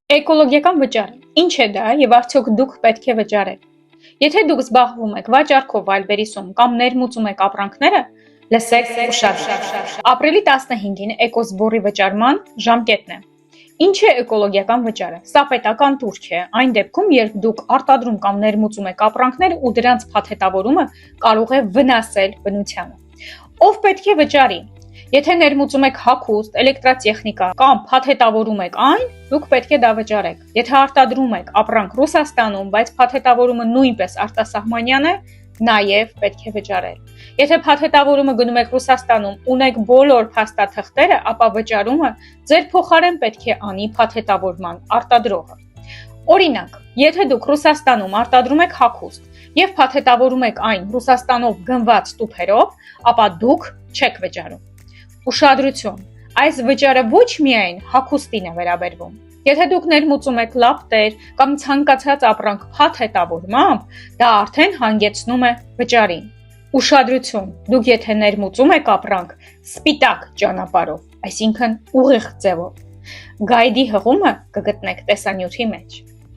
Էկոլոգիական վճարը, ինչ է դա եւ արդյոք դուք պետք է վճարեք։ Եթե դուք զբաղվում եք վաճառքով Wildberries-ում կամ ներմուծում եք ապրանքները, լսեք ուշադրությամբ։ Ապրիլի 15-ին էկոսբորի վճարման ժամկետն է։ Ինչ է էկոլոգիական վճարը։ Սա պետական տուրք է, այն դեպքում, երբ դուք արտադրում կամ ներմուծում եք ապրանքներ ու դրանց փաթեթավորումը կարող է վնասել բնությանը։ Ով պետք է վճարի։ Եթե ներմուծում եք հագուստ, էլեկտրատեխնիկա կամ փաթեթավորում եք այն, դուք պետք է դա վճարեք։ Եթե արտադրում եք ապրանք Ռուսաստանում, բայց փաթեթավորումը նույնպես արտասահմանյան է, նաև պետք է վճարել։ Եթե փաթեթավորումը գնում եք Ռուսաստանում, ունեք բոլոր փաստաթղթերը, ապա վճարումը ձեր փոխարեն պետք է անի փաթեթավորման արտադրողը։ Օրինակ, եթե դուք Ռուսաստանում արտադրում եք հագուստ եւ փաթեթավորում եք այն Ռուսաստանով գնված տուփերով, ապա դուք չեք վճարում։ Ուշադրություն, այս վճարը ոչ միայն հագուստին է վերաբերվում։ Եթե դուք ներմուծում եք լապտեր կամ ցանկացած ապրանք փաթեթավորմամբ, դա արդեն հանգեցնում է վճարին։ Ուշադրություն, դուք եթե ներմուծում եք ապրանք սպիտակ ճանապարհով, այսինքն ուղիղ ձևով, գայդի հղումը կգտնեք տեսանյութի մեջ։